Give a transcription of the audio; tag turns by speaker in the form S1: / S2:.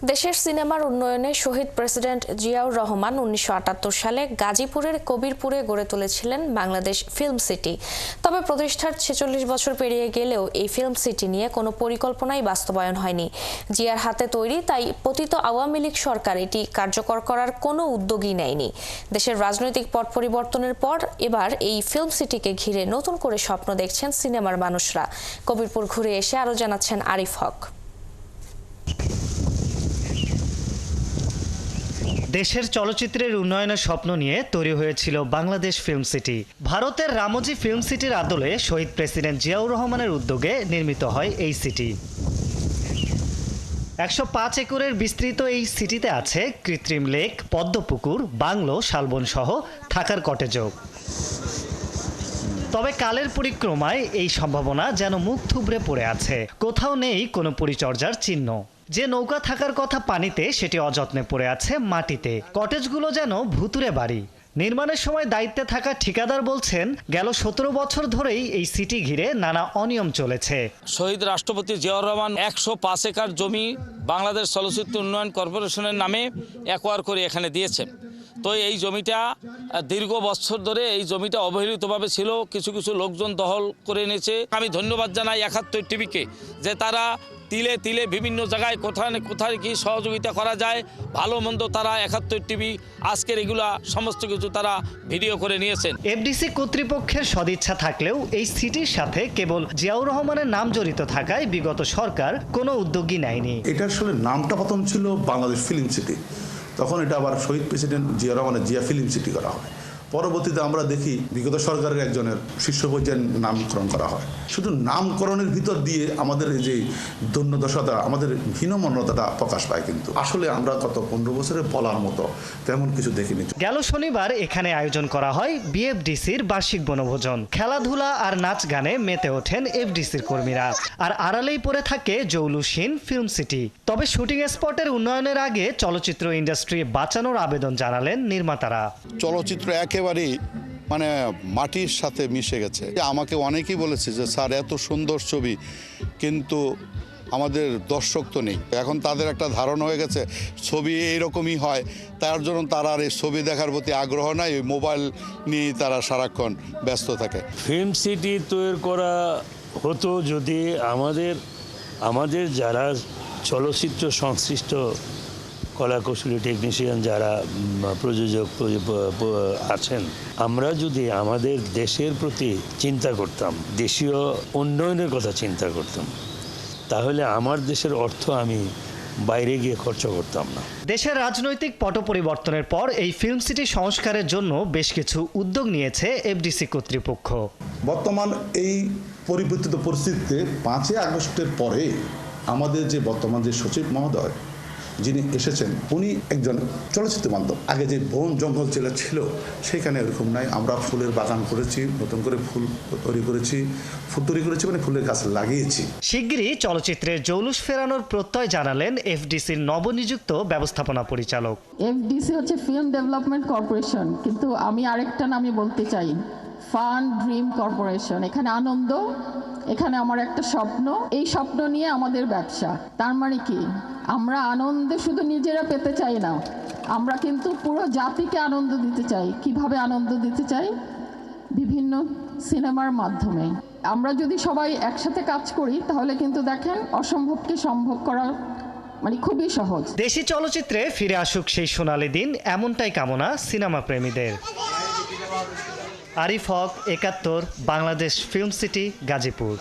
S1: দেশের সিনেমার উন্নয়নে শহীদ প্রেসিডেন্ট জিয়াউর রহমান ১৯৭৮ সালে গাজীপুরের কবিরপুরে গড়ে তুলেছিলেন বাংলাদেশ ফিল্ম সিটি। তবে প্রতিষ্ঠার ৪৬ বছর পেরিয়ে গেলেও এই ফিল্ম সিটি নিয়ে কোনো পরিকল্পনাই বাস্তবায়ন হয়নি। জিয়ার হাতে তৈরি, তাই পতিত আওয়ামী লীগ সরকার এটি কার্যকর করার কোনো উদ্যোগই নেয়নি। দেশের রাজনৈতিক পট পরিবর্তনের পর এবার এই ফিল্ম সিটিকে ঘিরে নতুন করে স্বপ্ন দেখছেন সিনেমার মানুষরা। কবিরপুর ঘুরে এসে আরও জানাচ্ছেন আরিফ হক।
S2: দেশের চলচ্চিত্রের উন্নয়নের স্বপ্ন নিয়ে তৈরি হয়েছিল বাংলাদেশ ফিল্ম সিটি। ভারতের রামজি ফিল্ম সিটির আদলে শহীদ প্রেসিডেন্ট জিয়াউর রহমানের উদ্যোগে নির্মিত হয় এই সিটি। ১০৫ একরের বিস্তৃত এই সিটিতে আছে কৃত্রিম লেক, পদ্মপুকুর, বাংলো, শালবন সহ থাকার কটেজও। তবে কালের পরিক্রমায় এই সম্ভাবনা যেন মুখ থুবড়ে পড়ে আছে। কোথাও নেই কোনো পরিচর্যার চিহ্ন। যে নৌকা থাকার কথা পানিতে, সেটি অযত্নে পড়ে আছে মাটিতে। কটেজগুলো যেন ভুতুরে বাড়ি। নির্মাণের সময় দায়িত্বে থাকা ঠিকাদার বলছেন, গেল ১৭ বছর ধরেই এই সিটি ঘিরে নানা অনিয়ম চলেছে।
S3: শহীদ রাষ্ট্রপতি জিয়াউর রহমান ১০৫ একর জমি বাংলাদেশ চলচ্চিত্র উন্নয়ন কর্পোরেশনের নামে অ্যাকোয়ার করে এখানে দিয়েছেন। তো এই জমিটা দীর্ঘ বছর ধরে এই জমিটা অবহেলিতভাবে ছিল, কিছু কিছু লোকজন দখল করে নিয়েছে। আমি ধন্যবাদ জানাই ৭১ টিভিকে যে তারা তিলে তিলে বিভিন্ন জায়গায় কোথায় কি সহযোগিতা করা যায়, ভালো মন্দ তারা ৭১ টিভি আজকের এগুলা সমস্ত কিছু তারা ভিডিও করে নিয়েছেন।
S2: এফডিসি কর্তৃপক্ষের সদিচ্ছা থাকলেও এই সিটির সাথে কেবল জিয়াউর রহমানের নাম জড়িত থাকায় বিগত সরকার কোনো উদ্যোগই নেয়নি।
S4: এটা আসলে নামটা প্রথম ছিল বাংলাদেশ ফিল্ম সিটি, তখন এটা আবার শহীদ প্রেসিডেন্ট জিয়া রহমানের জিয়া ফিল্ম সিটি করা হয়। পরবর্তীতে আমরা দেখি বিগত সরকারের একজনের শীর্ষ পর্যায়ে নামকরণ করা হয়। শুধু নামকরণের ভিতর দিয়ে আমাদের এই যে দৈন্যদশাটা, আমাদের হীনমন্যতাটা প্রকাশ পায়, কিন্তু আসলে আমরা গত ১৫ বছরে বলার মতো তেমন কিছু দেখিনি।
S2: গেল শনিবার এখানে আয়োজন করা হয় বিএফডিসির বার্ষিক বনভোজন। খেলাধুলা আর নাচ গানে মেতে ওঠেন এফডিসির কর্মীরা, আর আড়ালেই পড়ে থাকে জৌলুসহীন ফিল্ম সিটি। তবে শুটিং স্পটের উন্নয়নের আগে চলচ্চিত্র ইন্ডাস্ট্রি বাঁচানোর আবেদন জানালেন নির্মাতারা।
S5: চলচ্চিত্র একেবারেই মাটির সাথে মিশে গেছে। আমাকে অনেকেই বলেছে যে স্যার এত সুন্দর ছবি, কিন্তু আমাদের দর্শক তো নেই। এখন তাদের একটা ধারণা হয়ে গেছে ছবি এইরকমই হয়, তার জন্য তারা আর এই ছবি দেখার প্রতি আগ্রহ নাই, মোবাইল নিয়ে তারা সারাক্ষণ ব্যস্ত থাকে।
S6: ফিল্ম সিটি তৈরি করা হতো যদি আমাদের যারা চলচ্চিত্র সংশ্লিষ্ট কলাকুশলী টেকনিশিয়ান, যারা প্রযোজক আছেন, আমরা যদি আমাদের দেশের প্রতি চিন্তা করতাম, দেশীয় উন্নয়নের কথা চিন্তা করতাম, তাহলে আমার দেশের অর্থ আমি বাইরে গিয়ে খরচ করতাম না।
S2: দেশের রাজনৈতিক পট পরিবর্তনের পর এই ফিল্ম সিটি সংস্কারের জন্য বেশ কিছু উদ্যোগ নিয়েছে এফডিসি কর্তৃপক্ষ।
S4: বর্তমান এই পরিবর্তিত পরিস্থিতিতে ৫ই আগস্টের পরে আমাদের যে বর্তমান যে সচিব মহোদয় যিনি এসেছেন, উনি একজন চলচ্চিত্র বান্ধব। আগে যে বন জঙ্গল জেলা ছিল সেখানে এরকম নাই। আমরা ফুলের বাগান করেছি, নতুন করে ফুল তৈরি করেছি, মানে ফুলের গাছ লাগিয়েছি।
S2: শিগগিরই চলচ্চিত্রের জৌলুস ফেরানোর প্রত্যয় জানালেন এফডিসির নবনিযুক্ত ব্যবস্থাপনা পরিচালক।
S7: এফডিসি হচ্ছে ফিল্ম ডেভেলপমেন্ট কর্পোরেশন, কিন্তু আমি আরেকটা নামই বলতে চাই, ফান ড্রিম কর্পোরেশন। এখানে আনন্দ, এখানে আমার একটা স্বপ্ন, এই স্বপ্ন নিয়ে আমাদের ব্যবসা। তার মানে কি, আমরা আনন্দে শুধু নিজেরা পেতে চাই না, আমরা কিন্তু পুরো জাতিকে আনন্দ দিতে চাই। কিভাবে আনন্দ দিতে চাই? বিভিন্ন সিনেমার মাধ্যমে। আমরা যদি সবাই একসাথে কাজ করি তাহলে কিন্তু দেখেন অসম্ভবকে সম্ভব করা খুবই সহজ।
S2: দেশি চলচ্চিত্রে ফিরে আসুক সেই সোনালী দিন, এমনটাই কামনা সিনেমা প্রেমীদের। আরিফ হক, ৭১, বাংলাদেশ ফিল্ম সিটি, গাজীপুর।